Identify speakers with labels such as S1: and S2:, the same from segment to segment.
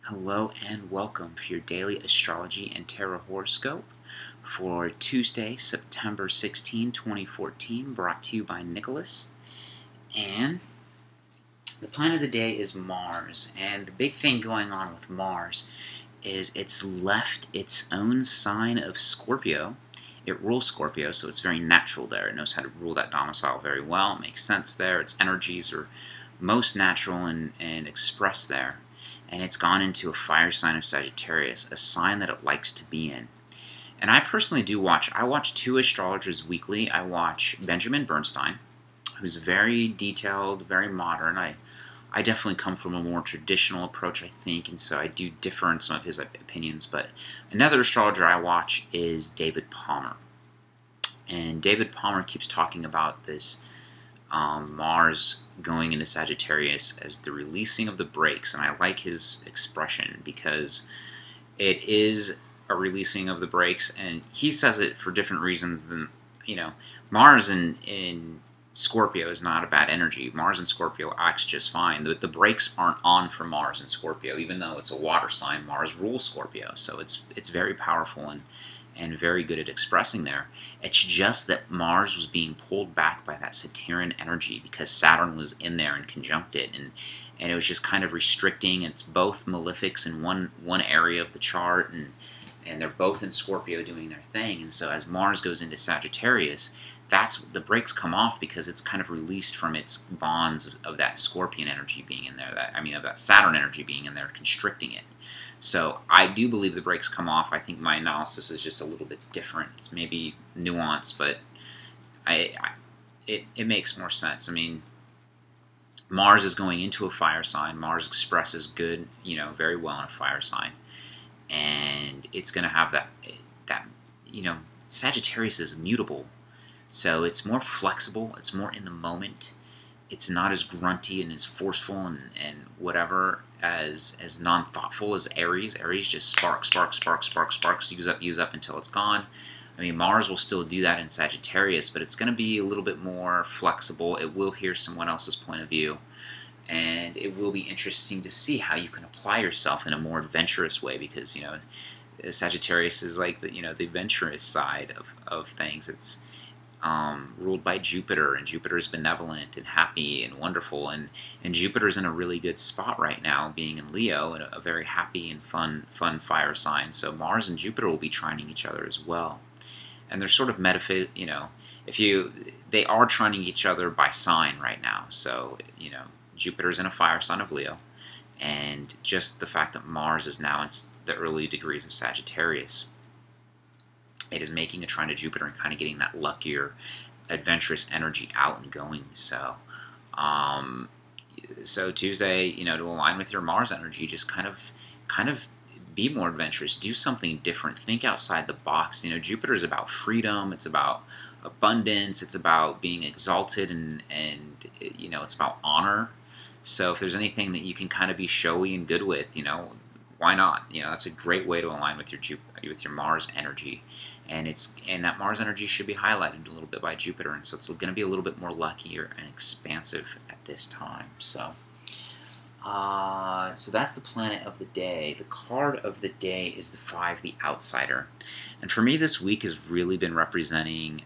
S1: Hello and welcome for your daily astrology and tarot horoscope for Tuesday, September 16, 2014, brought to you by Nicholas. And the planet of the day is Mars, and the big thing going on with Mars is it's left its own sign of Scorpio. It rules Scorpio, so it's very natural there. It knows how to rule that domicile very well. It makes sense there. Its energies are most natural and expressed there. And it's gone into a fire sign of Sagittarius, a sign that it likes to be in. And I personally I watch two astrologers weekly. I watch Benjamin Bernstein, who's very detailed, very modern. I definitely come from a more traditional approach, I think, and so I do differ in some of his opinions. But another astrologer I watch is David Palmer. And David Palmer keeps talking about this Mars going into Sagittarius as the releasing of the brakes, and I like his expression because it is a releasing of the brakes, and he says it for different reasons than, Mars in Scorpio is not a bad energy. Mars in Scorpio acts just fine. The brakes aren't on for Mars in Scorpio, even though it's a water sign. Mars rules Scorpio, so it's very powerful and very good at expressing there. It's just that Mars was being pulled back by that Saturn energy because Saturn was in there and conjunct it, and it was just kind of restricting. It's both malefics in one area of the chart, and they're both in Scorpio doing their thing. And so as Mars goes into Sagittarius, that's the brakes come off because it's kind of released from its bonds of that Scorpion energy being in there, of that Saturn energy being in there, constricting it. So I do believe the brakes come off. I think my analysis is just a little bit different. It's maybe nuanced, but it makes more sense. I mean, Mars is going into a fire sign. Mars expresses good, very well in a fire sign, and it's going to have that Sagittarius is mutable, so it's more flexible. It's more in the moment. It's not as grunty and as forceful and whatever as non-thoughtful as Aries. Aries just sparks, use up until it's gone. I mean, Mars will still do that in Sagittarius, but it's going to be a little bit more flexible. It will hear someone else's point of view, and it will be interesting to see how you can apply yourself in a more adventurous way, because Sagittarius is like the adventurous side of things. It's ruled by Jupiter, and Jupiter is benevolent and happy and wonderful, and Jupiter's in a really good spot right now, being in Leo, and a very happy and fun fire sign. So Mars and Jupiter will be trining each other as well, and they're sort of they are trining each other by sign right now. So Jupiter's in a fire sign of Leo, and just the fact that Mars is now in the early degrees of Sagittarius, it is making a trine to Jupiter and kind of getting that luckier, adventurous energy out and going. So, so Tuesday, to align with your Mars energy, just kind of be more adventurous, do something different, think outside the box. Jupiter is about freedom, it's about abundance, it's about being exalted, and it's about honor. So if there's anything that you can kind of be showy and good with, why not? That's a great way to align with your Mars energy, and that Mars energy should be highlighted a little bit by Jupiter, and so it's going to be a little bit more luckier and expansive at this time. So, so that's the planet of the day. The card of the day is the 5, the Outsider, and for me, this week has really been representing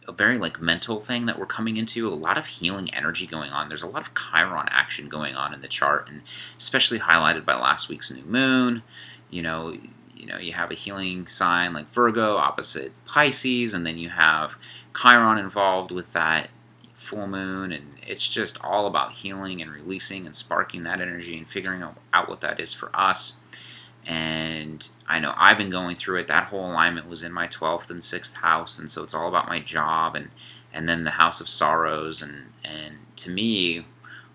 S1: a very mental thing that we're coming into, a lot of healing energy going on. There's a lot of Chiron action going on in the chart, and especially highlighted by last week's new moon. You have a healing sign like Virgo opposite Pisces, and then you have Chiron involved with that full moon, and it's just all about healing and releasing and sparking that energy and figuring out what that is for us. And I know I've been going through it. That whole alignment was in my 12th and 6th house, and so it's all about my job, and then the house of sorrows, and to me,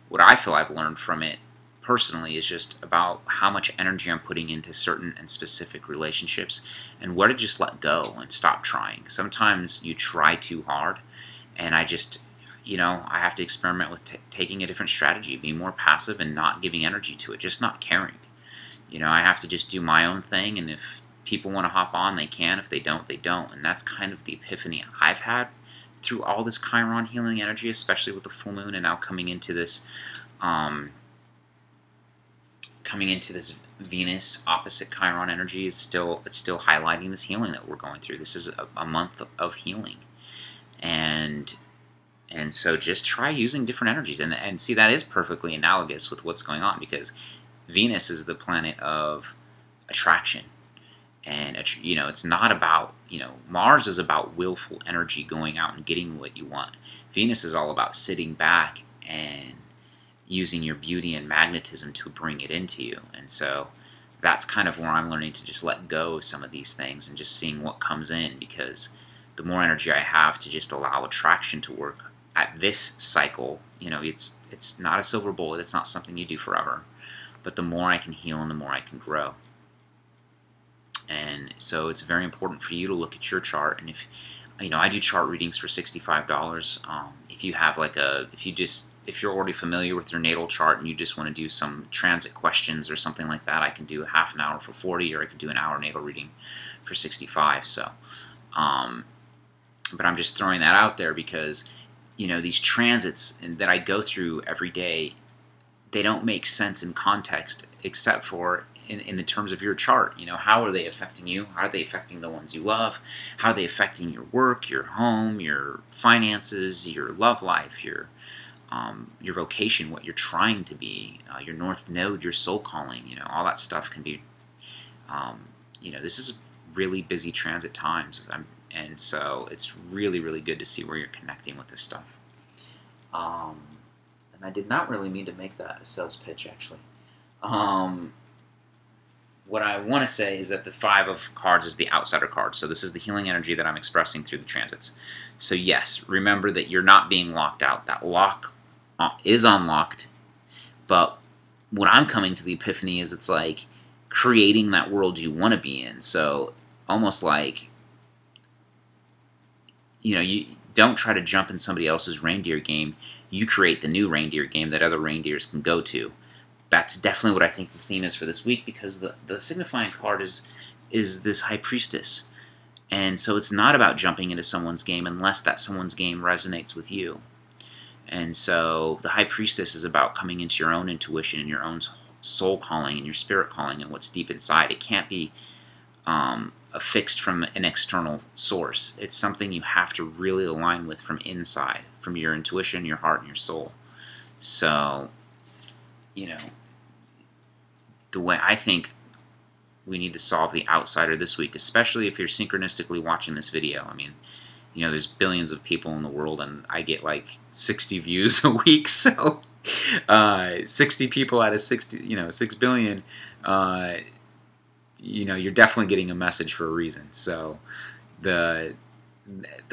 S1: what I feel I've learned from it personally is just about how much energy I'm putting into certain and specific relationships, and where to just let go and stop trying. Sometimes you try too hard, and I just, I have to experiment with taking a different strategy, being more passive and not giving energy to it, just not caring. I have to just do my own thing, and if people want to hop on, they can. If they don't, they don't. And that's kind of the epiphany I've had through all this Chiron healing energy, especially with the full moon, and now coming into this kind coming into this Venus opposite Chiron energy is still highlighting this healing that we're going through. This is a month of healing, and so just try using different energies, and see, that is perfectly analogous with what's going on, because Venus is the planet of attraction, and it's not about, Mars is about willful energy going out and getting what you want. Venus is all about sitting back and using your beauty and magnetism to bring it into you. And so that's kind of where I'm learning to just let go of some of these things and just seeing what comes in, because the more energy I have to just allow attraction to work at this cycle, it's not a silver bullet, it's not something you do forever, but the more I can heal and the more I can grow. And so it's very important for you to look at your chart. And if I do chart readings for $65. If you have if you're already familiar with your natal chart and you just want to do some transit questions or something like that, I can do a half an hour for $40, or I could do an hour natal reading for $65. So, but I'm just throwing that out there because these transits that I go through every day, they don't make sense in context except for in the terms of your chart. How are they affecting you? How are they affecting the ones you love? How are they affecting your work, your home, your finances, your love life, your vocation, what you're trying to be, your north node, your soul calling, all that stuff can be, this is really busy transit times, and so it's really, really good to see where you're connecting with this stuff. And I did not really mean to make that a sales pitch, actually. What I want to say is that the Five of Cards is the outsider card. So this is the healing energy that I'm expressing through the transits. So yes, remember that you're not being locked out. That lock is unlocked. But what I'm coming to the epiphany is it's like creating that world you want to be in. So almost like, you don't try to jump in somebody else's reindeer game. You create the new reindeer game that other reindeers can go to. That's definitely what I think the theme is for this week, because the signifying card is this High Priestess. And so it's not about jumping into someone's game unless that someone's game resonates with you. And so the High Priestess is about coming into your own intuition and your own soul calling and your spirit calling and what's deep inside. It can't be affixed from an external source. It's something you have to really align with from inside, from your intuition, your heart, and your soul. So, the way I think we need to solve the outsider this week, especially if you're synchronistically watching this video. I mean, there's billions of people in the world, and I get like 60 views a week, so 60 people out of 6 billion, you're definitely getting a message for a reason. So the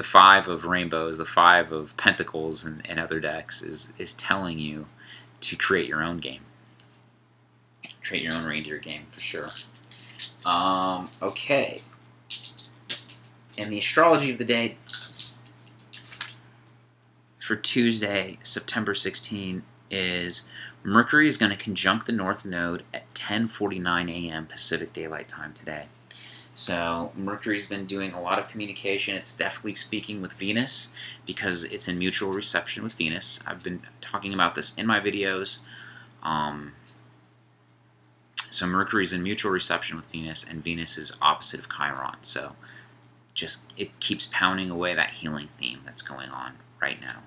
S1: Five of Rainbows, the Five of Pentacles, and other decks is telling you to create your own game. Create your own reindeer game, for sure. Okay. And the astrology of the day for Tuesday, September 16, is Mercury is going to conjunct the North Node at 10:49 a.m. Pacific Daylight Time today. So Mercury's been doing a lot of communication. It's definitely speaking with Venus because it's in mutual reception with Venus. I've been talking about this in my videos. So Mercury's in mutual reception with Venus, and Venus is opposite of Chiron. So it keeps pounding away that healing theme that's going on right now.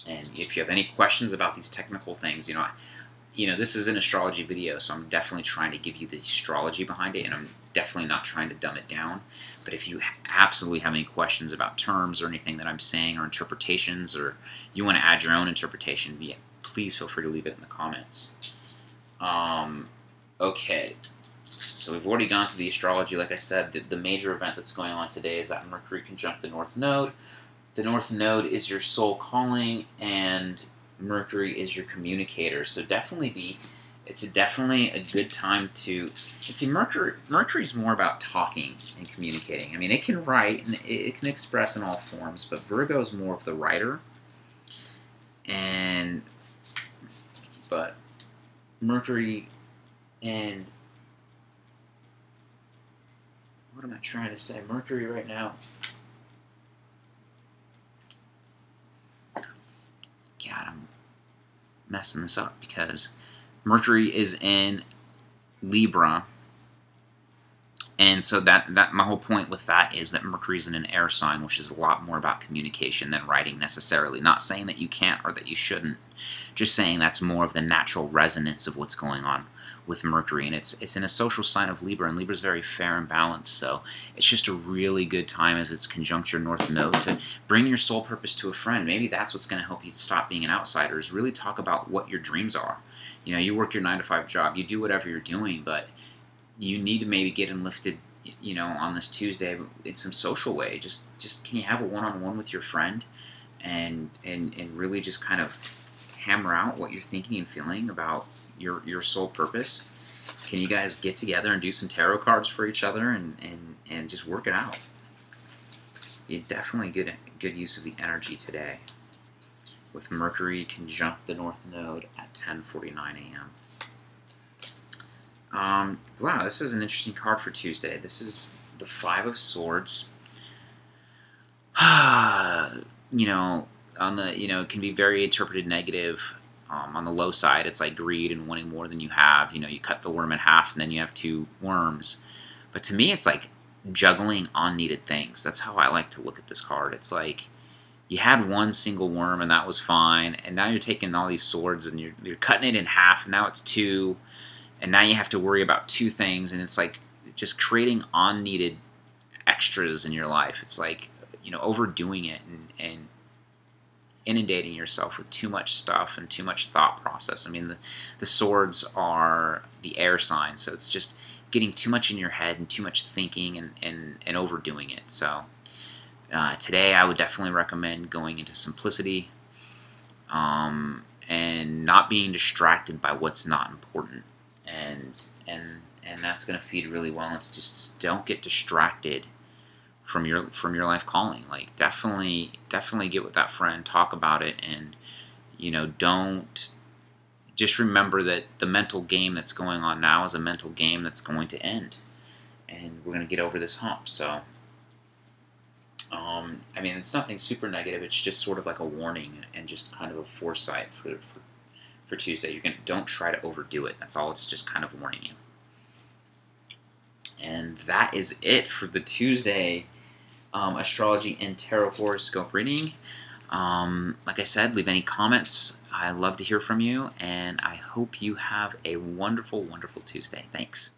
S1: And if you have any questions about these technical things, this is an astrology video, so I'm definitely trying to give you the astrology behind it, and I'm definitely not trying to dumb it down. But if you absolutely have any questions about terms or anything that I'm saying, or interpretations, or you want to add your own interpretation, please feel free to leave it in the comments. Okay, so we've already gone to the astrology. Like I said, the major event that's going on today is that Mercury conjunct the North Node. The North Node is your soul calling, and Mercury is your communicator. So it's definitely a good time to see. Mercury's more about talking and communicating. I mean, it can write and it can express in all forms, but Virgo is more of the writer. But Mercury and what am I trying to say? Mercury right now. God, I'm messing this up because Mercury is in Libra, and so that my whole point with that is that Mercury's in an air sign, which is a lot more about communication than writing necessarily. Not saying that you can't or that you shouldn't, just saying that's more of the natural resonance of what's going on with Mercury. And it's in a social sign of Libra, and Libra's very fair and balanced, so it's just a really good time as it's conjunct your North Node to bring your soul purpose to a friend. Maybe that's what's going to help you stop being an outsider, is really talk about what your dreams are. You know, you work your 9-to-5 job, you do whatever you're doing, but you need to maybe get enlifted, you know, on this Tuesday in some social way. Just can you have a one-on-one with your friend and really just kind of hammer out what you're thinking and feeling about your soul purpose? Can you guys get together and do some tarot cards for each other and just work it out? You definitely get good use of the energy today with Mercury conjunct the North Node at 10:49 a.m. Wow, this is an interesting card for Tuesday. This is the Five of Swords. You know, on the, you know, it can be very interpreted negative. On the low side, it's like greed and wanting more than you have. You know, you cut the worm in half and then you have 2 worms. But to me, it's like juggling unneeded things. That's how I like to look at this card. It's like you had 1 single worm and that was fine, and now you're taking all these swords and you're cutting it in half, and now it's 2. And now you have to worry about 2 things, and it's like just creating unneeded extras in your life. It's like, you know, overdoing it and inundating yourself with too much stuff and too much thought process. I mean, the swords are the air sign, so it's just getting too much in your head and too much thinking and overdoing it. So today I would definitely recommend going into simplicity and not being distracted by what's not important. And that's going to feed really well. It's just don't get distracted from your life calling. Like definitely get with that friend, talk about it, and you know, don't just remember that the mental game that's going on now is a mental game that's going to end, and we're going to get over this hump. So I mean, it's nothing super negative. It's just sort of like a warning and just kind of a foresight for Tuesday. Don't try to overdo it. That's all. It's just kind of warning you. And that is it for the Tuesday astrology and tarot horoscope reading. Like I said, leave any comments. I love to hear from you, and I hope you have a wonderful, wonderful Tuesday. Thanks.